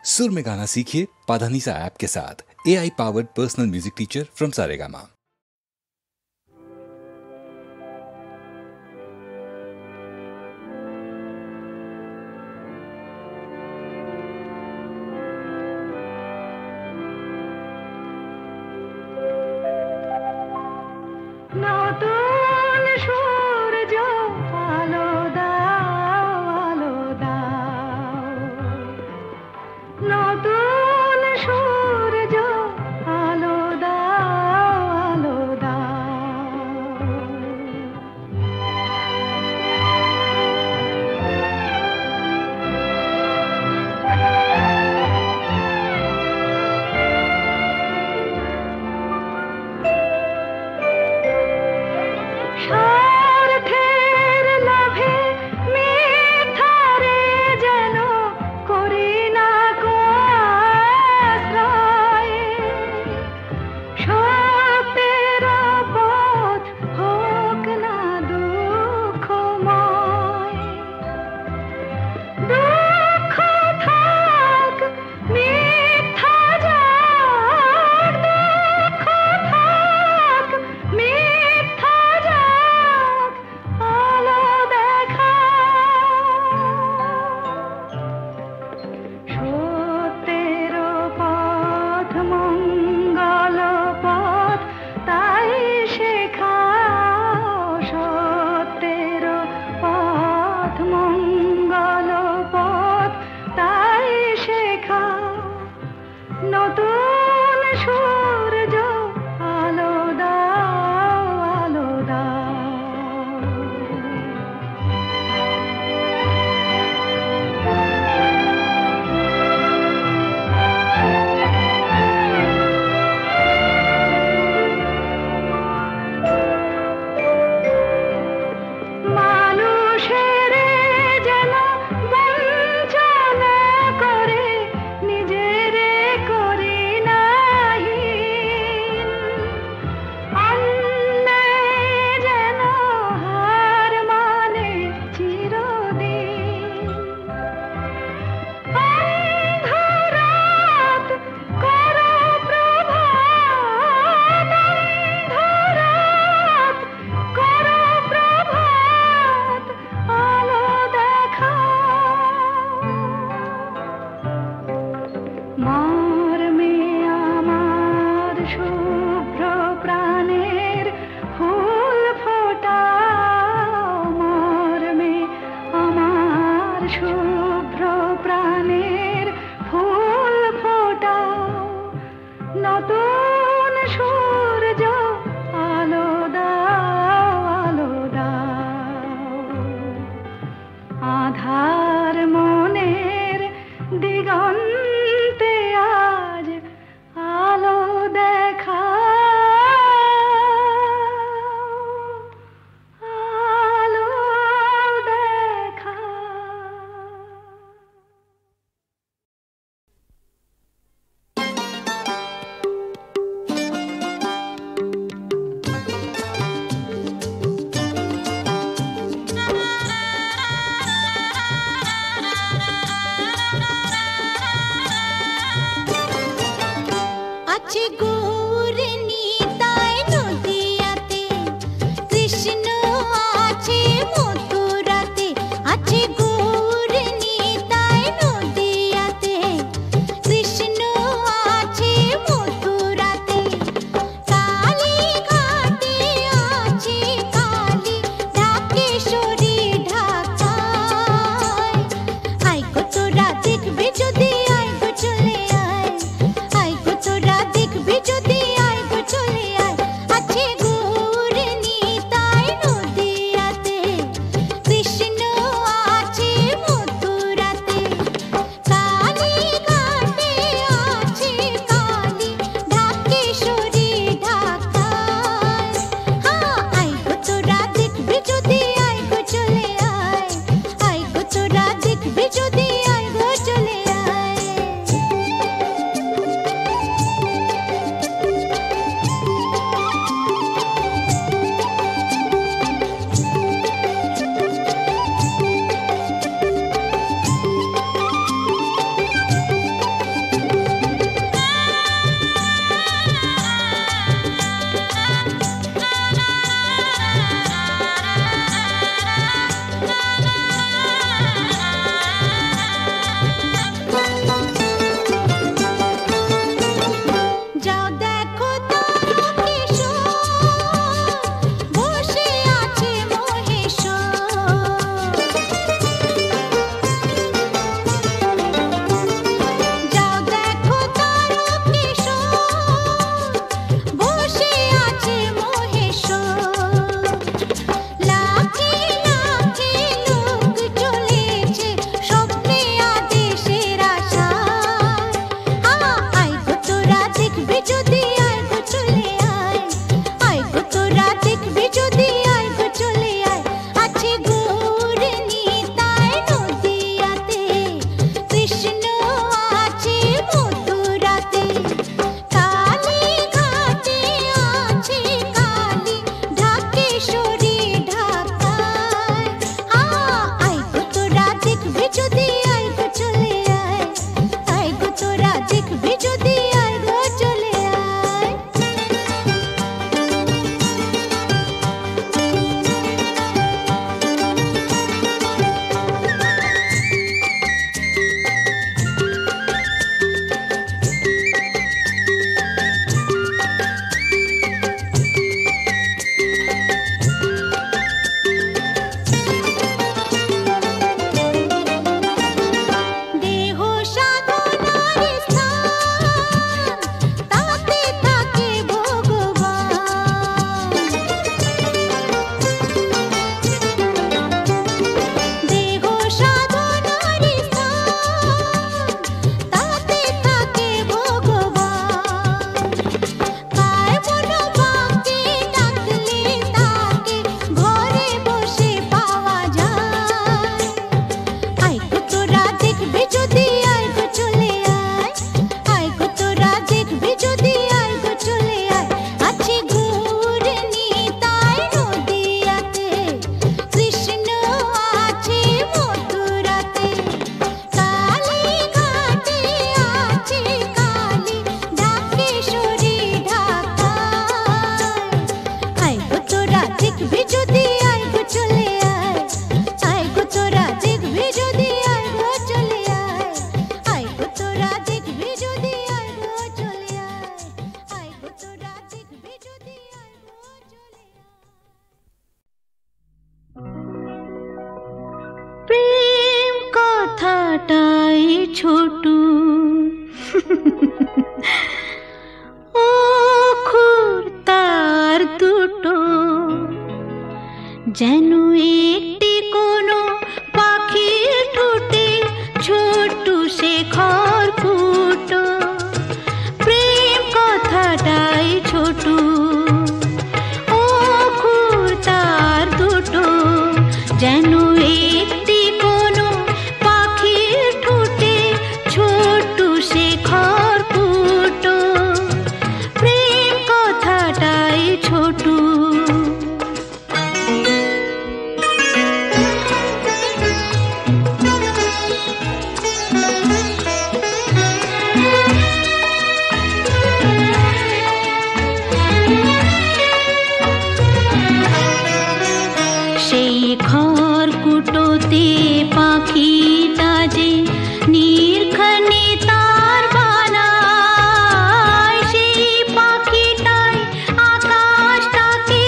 सुर में गाना सीखिए पाधानीसा ऐप के साथ। AI powered personal music teacher from Saregama. দেখবে তোরা দেখবি যদি আয় গো চলে আয় গো তোরা দেখবি যদি আয় গো চলে প্রেম কথাটাই ছোট অক্ষর তার দুটো যেন একটি কোনো পাখির ঠোঁটে ছোট্ট সে খড়কুটো প্রেম কথাটাই ছোট অক্ষর তার দুটো যেন একটি কোনো পাখির ঠোঁটে ছোট্ট সে খড়কুটো প্রেম কথাটাই ছোট সেই খড়কুটোতে পাখিটা যে নির্ঘনে তার বানায় সেই পাখিটাই আকাশটাকে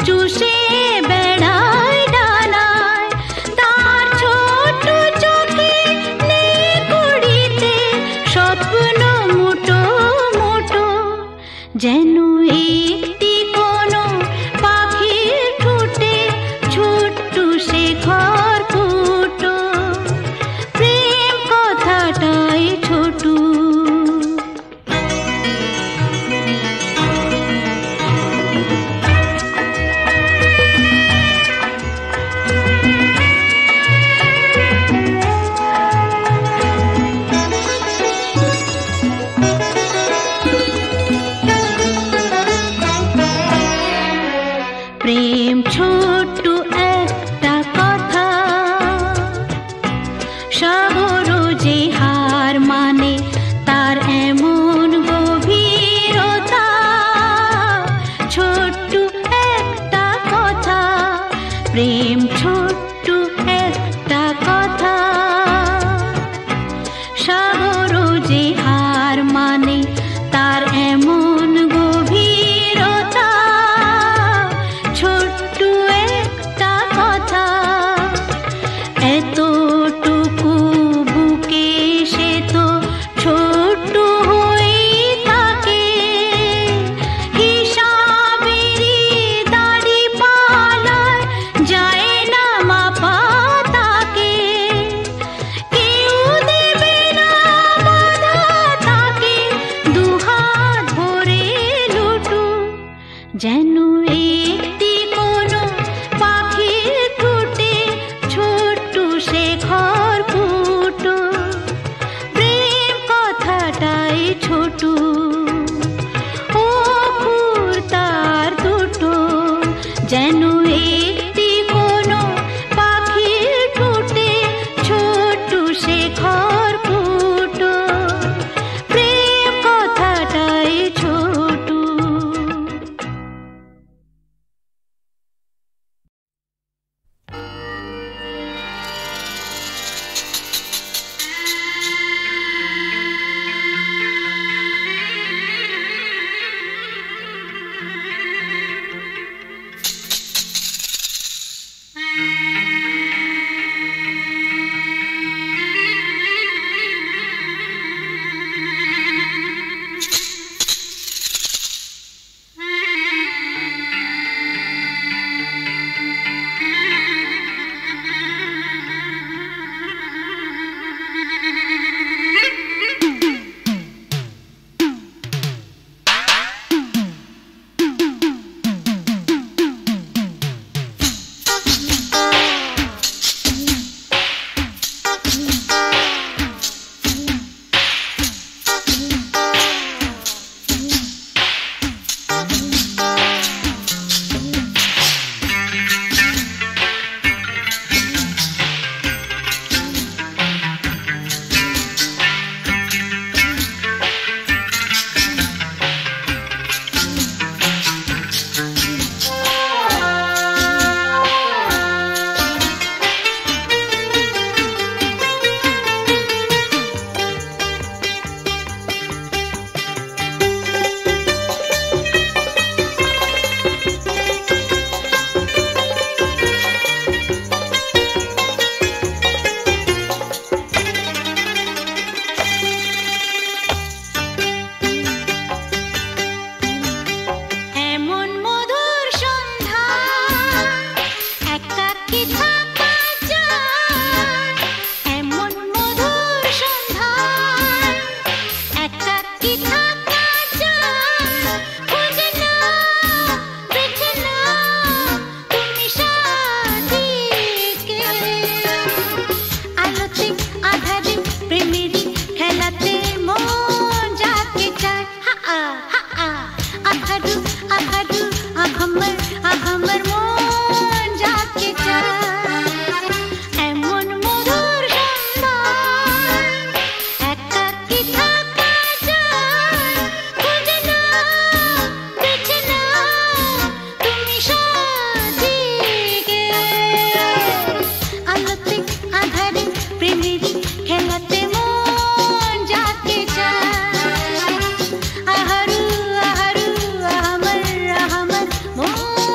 চুষে বেড়ায় ডানায় তার ছোট চোখে নেই কুড়িতে স্বপ্ন মুটো মুটো যেন একটি কোনো পাখির ঠোঁটে ছোট্ট সে খড়কুটো প্রেম কথাটাই ছোট প্রেম ছোট্ট একটা কথা সাগর যে হার মানে তার এমন গভীরতা ছোট্ট একটা কথা প্রেম ছোট্ট একটা কথা সাগর যে হার মানে তার এমন গভীরতা ছোট্ট একটা কথা এতটুকু বুকে সে তো ছোট্ট হয়েই থাকে হিসাবেরই দাড়ি পালায় যায় না মাপা তাকে কেউ দেবে না বাধা তাকে দুহাত ভরে লুটু যেন একটি কোনো পাখির ঠোঁটে ছোট্ট সে খড়কুটো প্রেম কথাটাই ছোট অক্ষর তার দুটো যেন একটি কোনো পাখির ঠোঁটে ছোট্ট সে খড়কুটো প্রেম কথাটাই ছোট আমার আমার মন যাকে চায় এমন মধুর সন্ধ্যায় একাকী থাকা যায় খুঁজে নাও বেছে নাও তুমি সাজিকে আলোতে আধারে প্রেমেরই খেলাতে মন যাকে চায় আহারু আহারু আমার আমার মন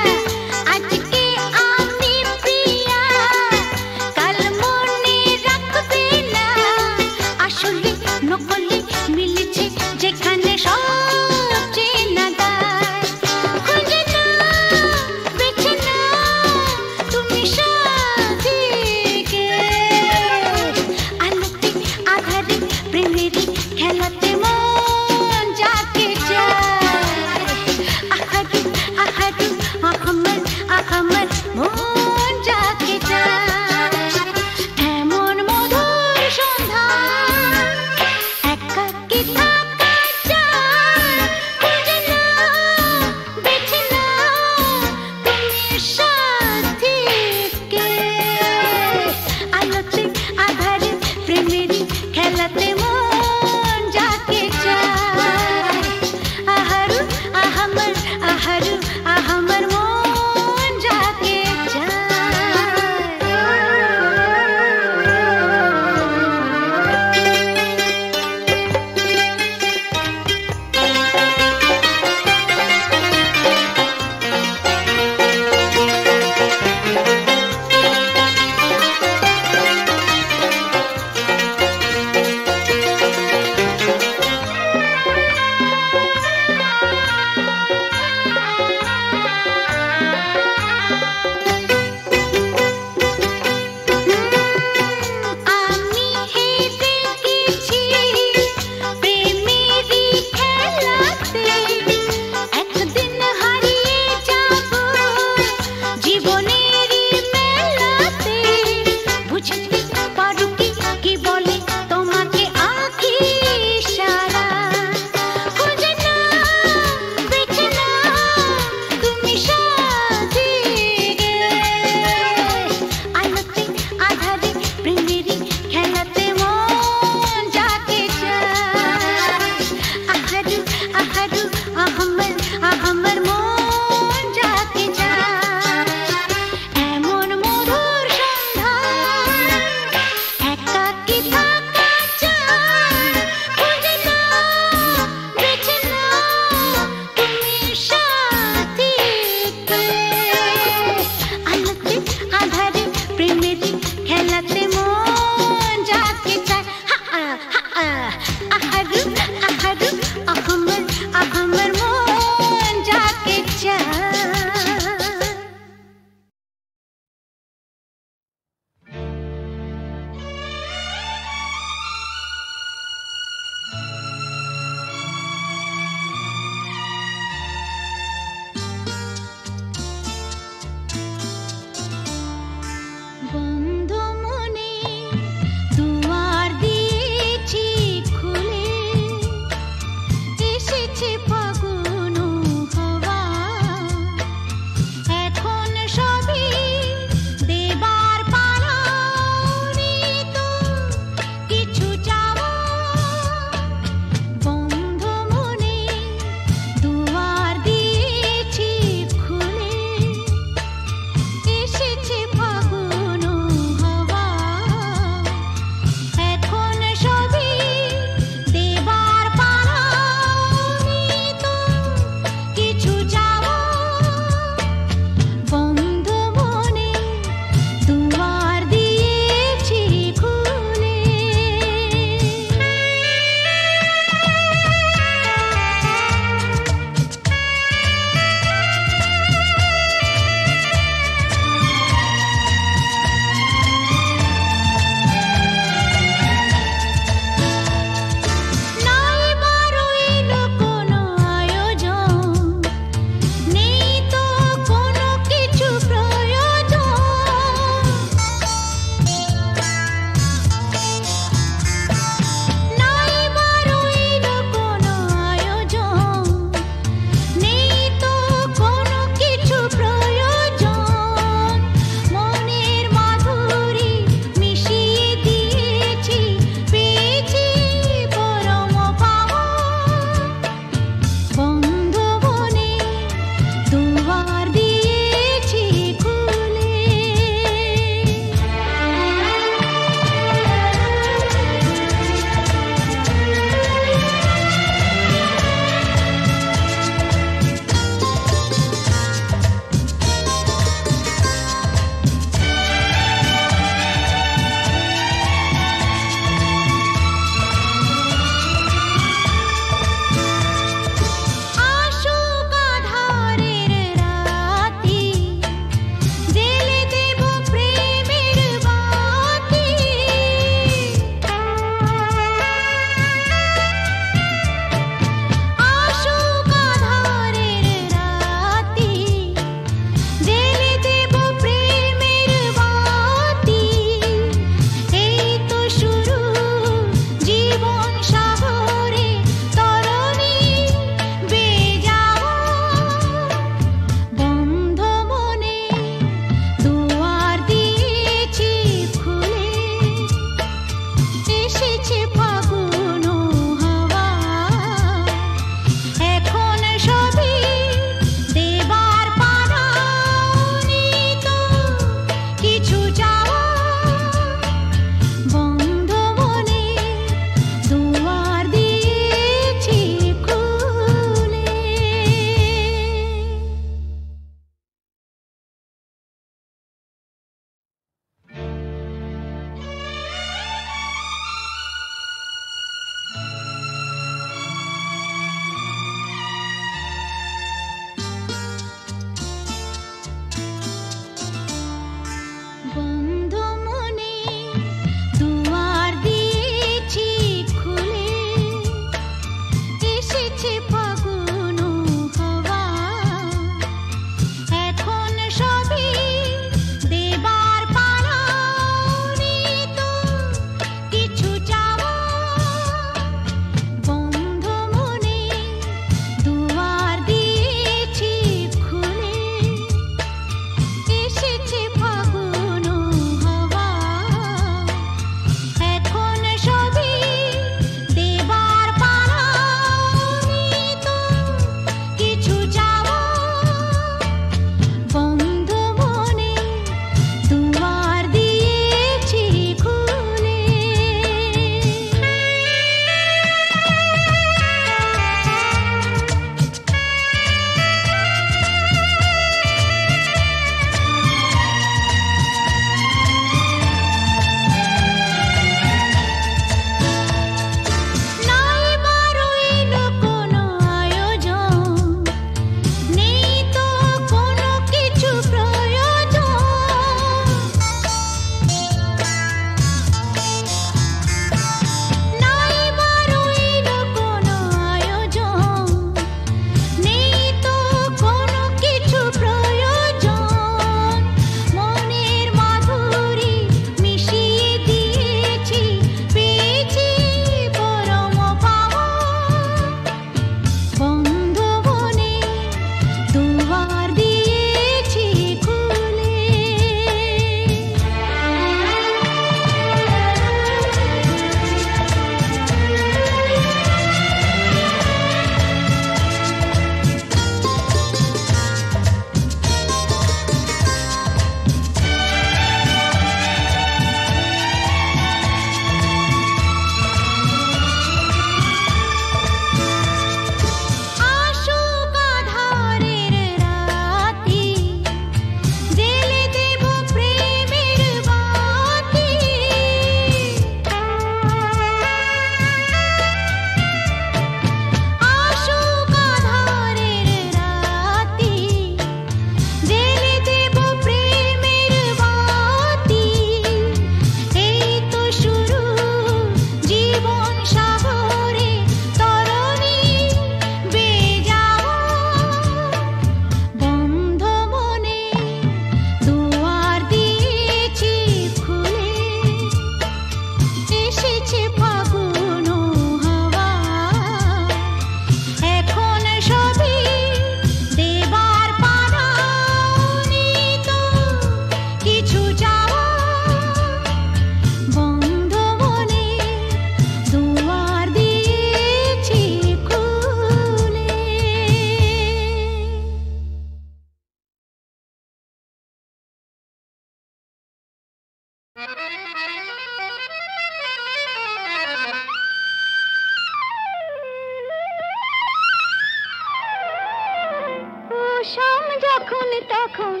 শাম যখন তখন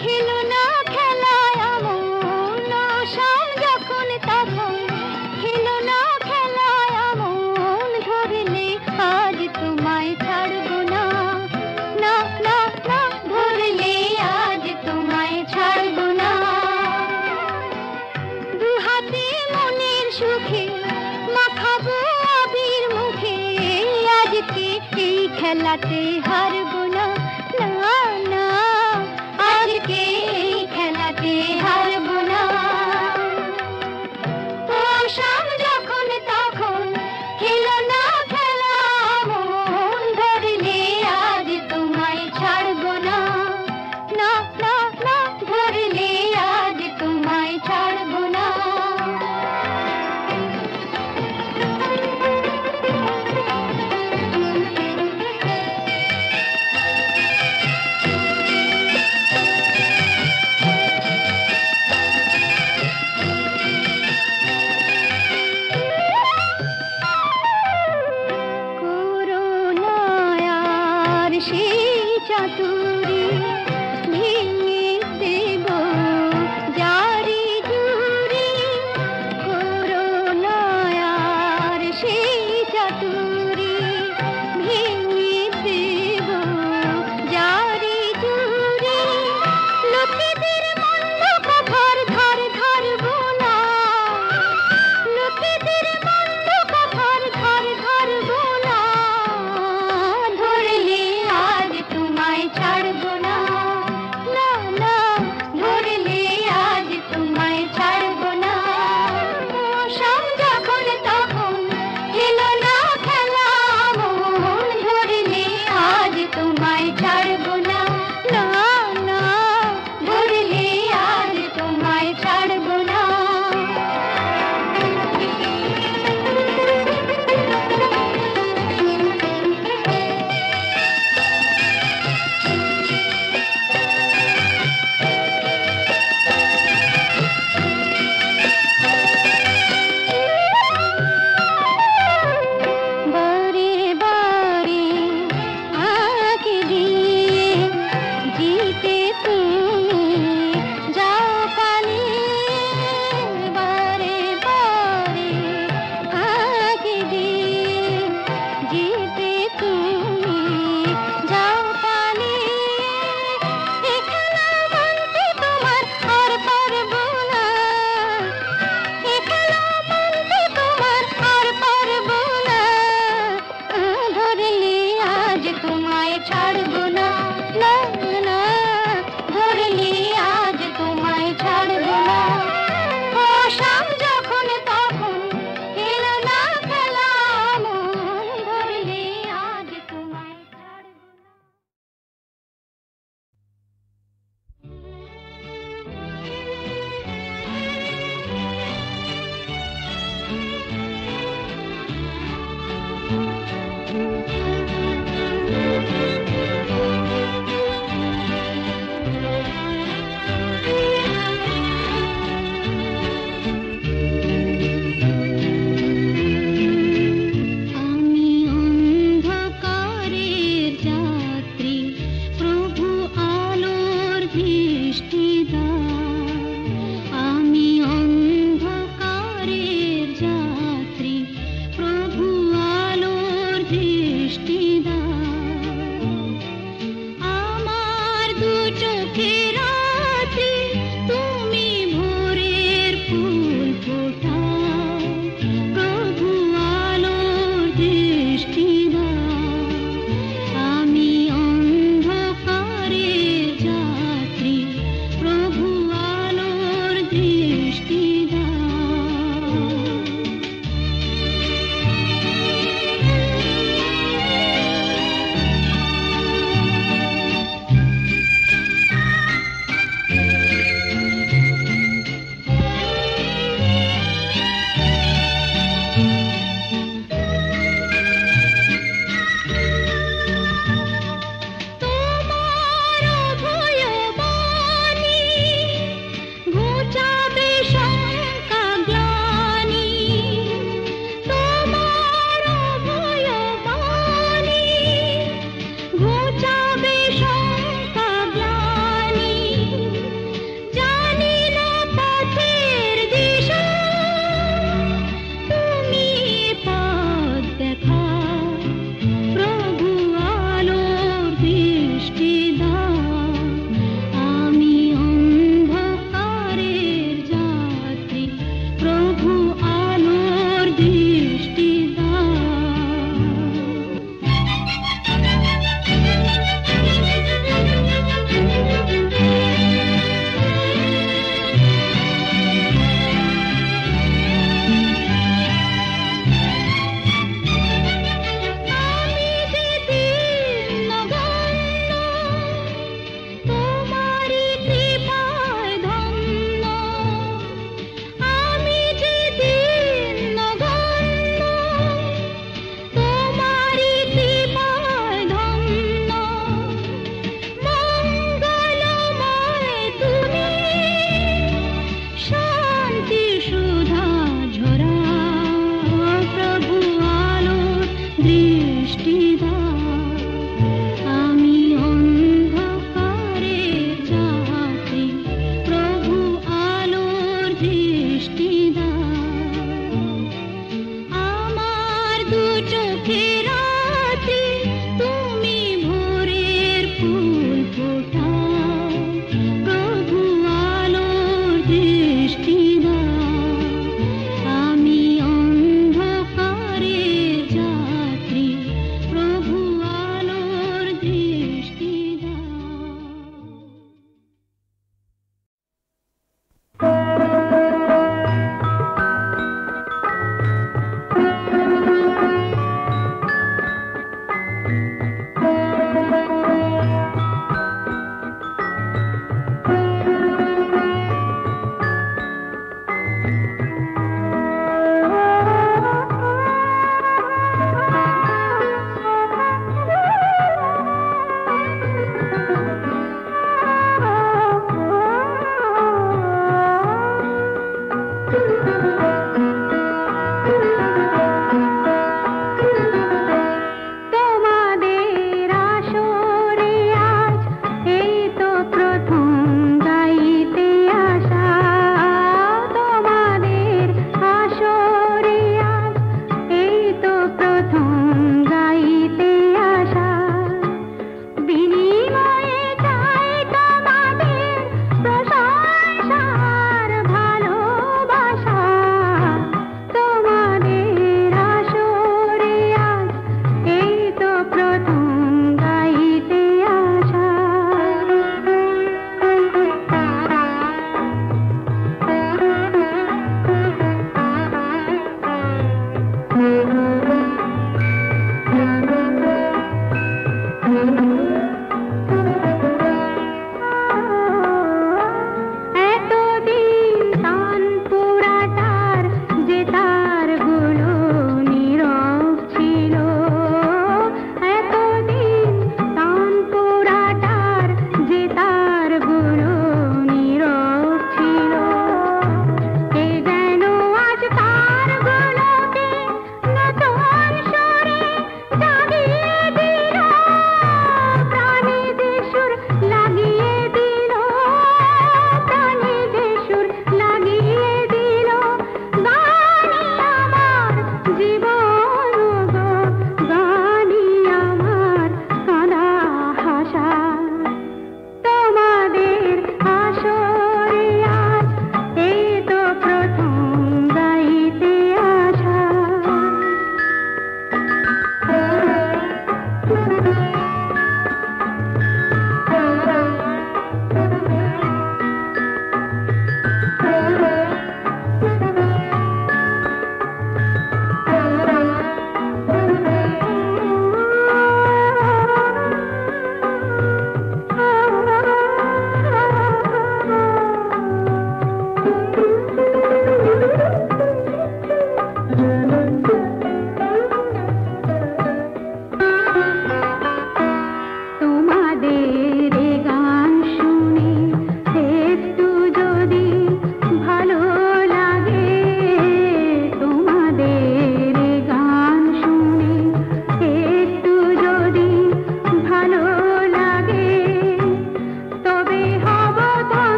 খেলো না খেলায় আমন, শাম যখন তখন খেলো না খেলায় আমন, ধরলে আজ তোমায় ছাড়বো না, না না না, ধরলে আজ তোমায় ছাড়বো না। দুহাতে মনের সুখে মাখাবো আবির মুখে, আজকে এই খেলাতে হারবো না, না না, আজকে এই খেলাতে হারবো না। ও শাম যখন তখন খেলো না খেলা মন, ধরলে আজ তোমায় ছাড়বো না, না না না, ধরলে আজ তোমায় ছাড়বো না। করুণায়ার সেই চাতুরী ভেঙে দেব জারি জুড়ি, করুণায়ার সেই চাতুরী ভেঙে দেব জারি জুড়ি, লোকেদের মন্দ কথার ধার ধারবো না, লোকেদের মন্দ কথার ধার ধারবো না, ধরলে আজ তোমায় ছাড়বো না, না না, ধরলে আজ তোমায় ছাড়বো না। ও শাম যখন তখন খেলো না খেলা মন, ধরলে আজ তোমায় ছাড়বো না, না না, ধরলে আজ তোমায় ছাড়বো না। বারে বারে আঁকি দিয়ে জিতে তুমি যাও পালিয়ে, বারে বারে আঁকি দিয়ে জিতে তুমি যাও পালিয়ে, এ খেলা মানতে তোমার আর পারবো না, এ খেলা মানতে তোমার আর পারবো না, ধরলে আজ তোমায় ছাড়বো না, না না, ধরলে আজ তোমায় ছাড়বো না। ও শাম যখন তখন খেলো না খেলা মন, ধরলে আজ তোমায় ছাড়বো না। আমি অন্ধকারের যাত্রী, প্রভু আলোর দৃষ্টি দাও, আমি অন্ধকারের যাত্রী, প্রভু আলোর দৃষ্টি দাও, আমার দু চোখে রাত্রি তুমি ভোরের ফুল ফোটাও, প্রভু আলোর দৃষ্টি দাও, আমি অন্ধকারের যাত্রী, প্রভু আলোর দৃষ্টি দাও।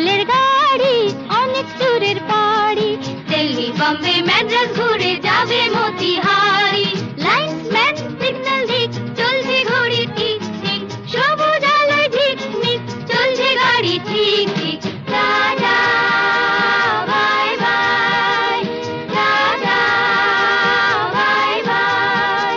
রেলের গাড়ি অনেক দূরের পাড়ি দিল্লি বম্বে ম্যাড্রাস ঘুরে যাবে মতিহারি লাইনম্যান সিগন্যাল দিক চলছে ঘড়ি ঠিক ঠিক সবুজ আলোয় ঝিকমিক চলছে গাড়ি ঠিক ঠিক tata bye bye tata bye by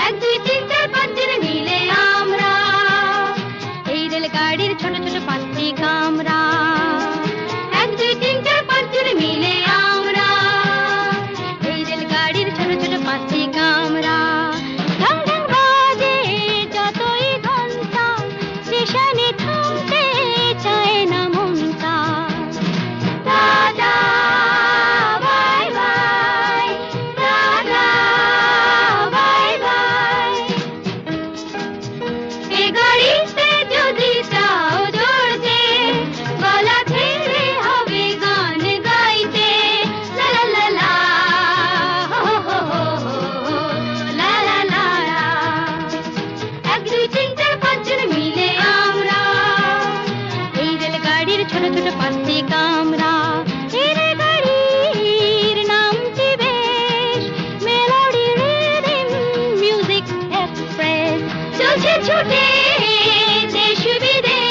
এক দুই তিন চার পাঁচ জন মিলে আমরা এই রেলগাড়ির ছোট ছোট পাঁচটি কামরা এক দুই তিন চার পাঁচ জন মিলে আমরা এই রেলগাড়ির ছোট ছোট পাঁচটি কামরা ঢং ঢং বাজে যতই ঘন্টা স্টেশনে থামতে চায় না মনটা tata bye bye tata bye bye এ গাড়িতে যদি চাও চড়তে গলা ছেড়ে হবে গান গাইতে লা লা লা লা হো হো হো হো লা লা লা লা এক দুই তিন চার পাঁচ জন মিলে আমরা এই রেলগাড়ির ছোট ছোট পাঁচটি কামরা এই রেলগাড়ির নামটি বেশ মেলোডি রিদম মিউজিক এক্সপ্রেস চলছে ছুটে দেশ বিদেশ